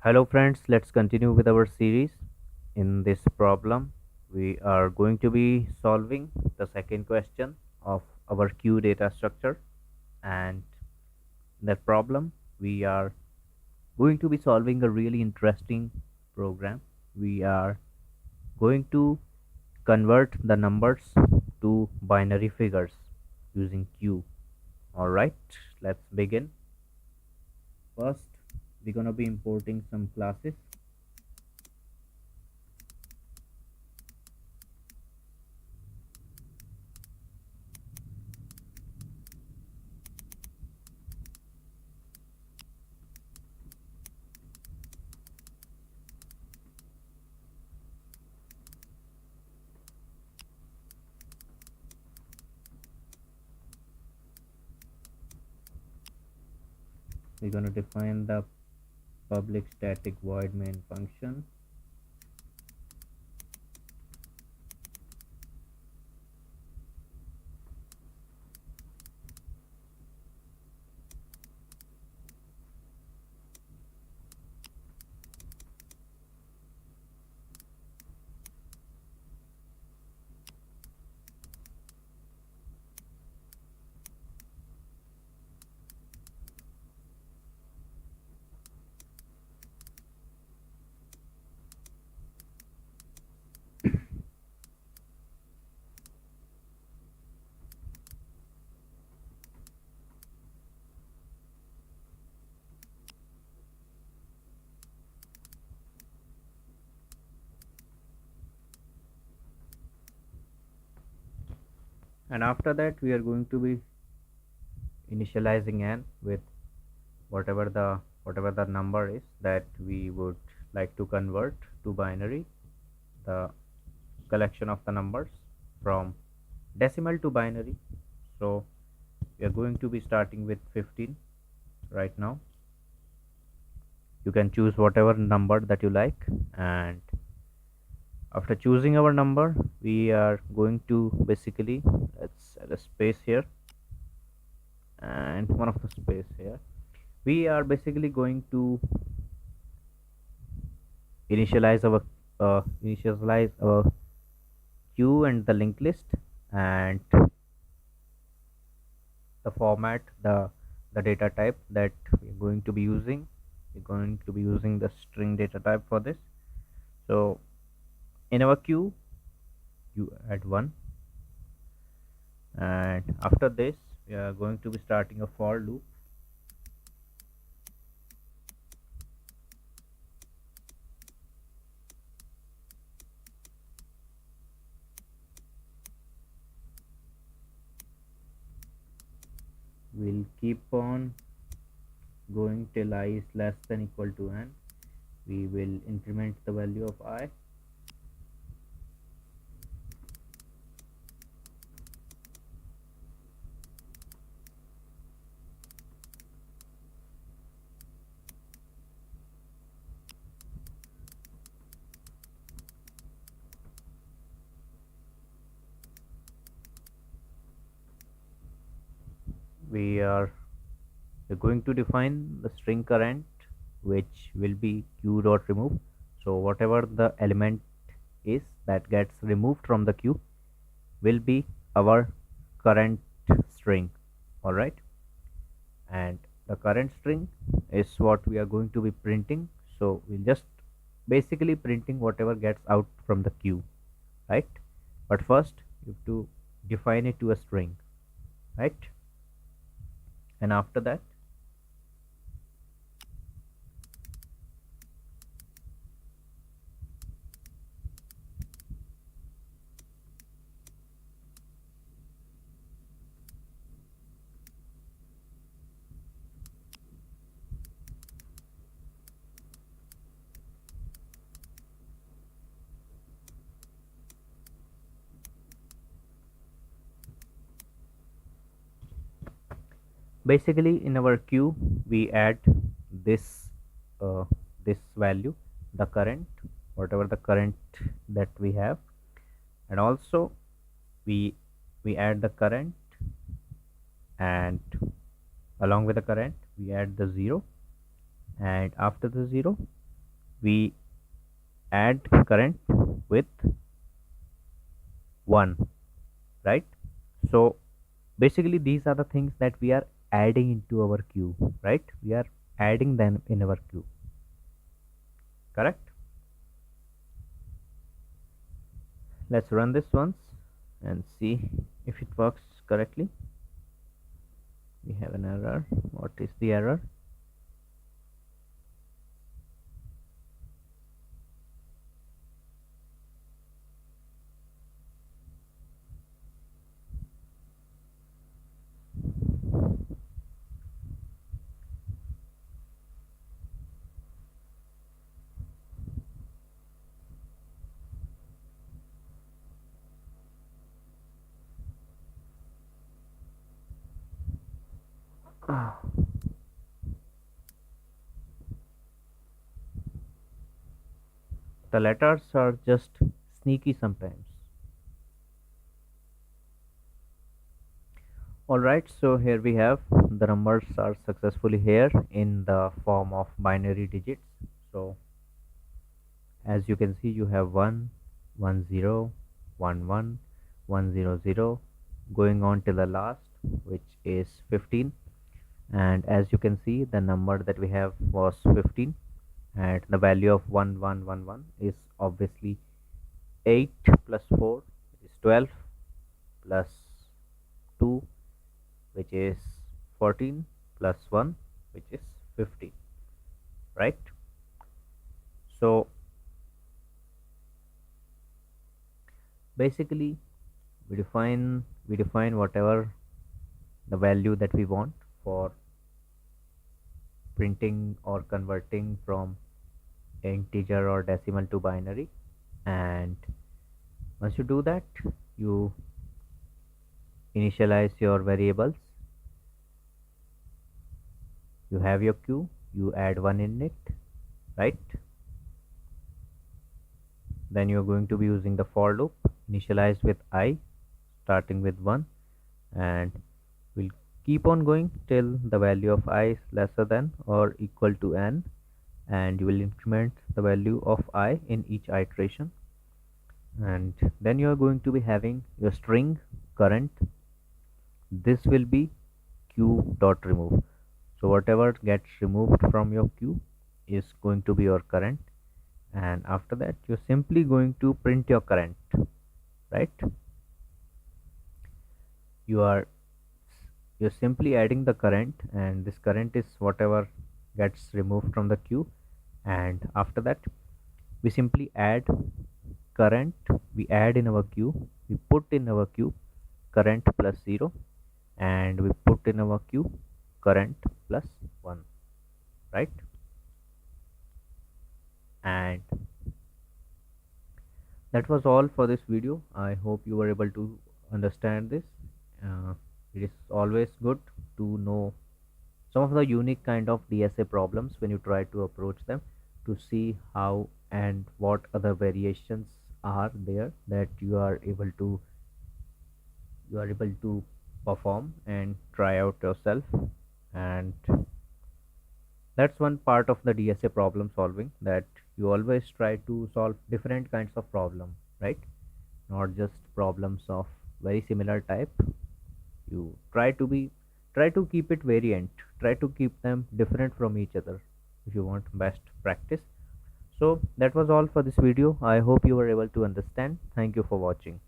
Hello friends, let's continue with our series. In this problem, we are going to be solving the second question of our queue data structure, and in that problem we are going to be solving a really interesting program. We are going to convert the numbers to binary figures using queue. All right, let's begin. First, we're going to be importing some classes. We're going to define the public static void main function. And after that we are going to be initializing n with whatever the number is that we would like to convert to binary, the collection of the numbers from decimal to binary. So we are going to be starting with 15 right now. You can choose whatever number that you like, and after choosing our number we are going to basically, let's add a space here and one of the space here. We are basically going to initialize our queue and the linked list, and the format, the data type that we're going to be using. We're going to be using the string data type for this. So in our queue you add 1, and after this we are going to be starting a for loop. We'll keep on going till I is less than equal to n. We will increment the value of I. We're going to define the string current, which will be queue dot remove. So whatever the element is that gets removed from the queue will be our current string. All right, and the current string is what we are going to be printing. So we'll just basically printing whatever gets out from the queue, right? But first you have to define it to a string, right? And after that basically in our queue we add this uh, this value, the current, whatever the current that we have, and also we we add the current, and along with the current we add the 0, and after the 0 we add current with 1, right? So basically these are the things that we are adding into our queue, right? We are adding them in our queue, correct? Let's run this once and see if it works correctly. We have an error. What is the error? The letters are just sneaky sometimes. Alright, so here we have the numbers are successfully here in the form of binary digits. So as you can see, you have 1, 1, 0, 1, 1, 1, 0, 0, going on till the last, which is 15. And as you can see, the number that we have was 15, and the value of 1111 is obviously 8 plus 4 is 12 plus 2, which is 14, plus 1, which is 15, right? So basically we define whatever the value that we want for printing or converting from integer or decimal to binary. And once you do that, you initialize your variables. You have your queue, you add 1 in it, right? Then you're going to be using the for loop, initialized with I, starting with 1, and we'll keep on going till the value of I is lesser than or equal to n, and you will increment the value of I in each iteration. And then you are going to be having your string current. This will be queue dot remove. So whatever gets removed from your queue is going to be your current, and after that you're simply going to print your current, right? you are you're simply adding the current, and this current is whatever gets removed from the queue. And after that we simply add current, we add in our queue, we put in our queue current plus 0, and we put in our queue current plus 1, right? And that was all for this video. I hope you were able to understand this. It is always good to know some of the unique kind of DSA problems when you try to approach them, to see how and what other variations are there that you are able to perform and try out yourself. And that's one part of the DSA problem solving, that you always try to solve different kinds of problem, right? Not just problems of very similar type. You try to keep it variant, try to keep them different from each other if you want best practice. So that was all for this video. I hope you were able to understand. Thank you for watching.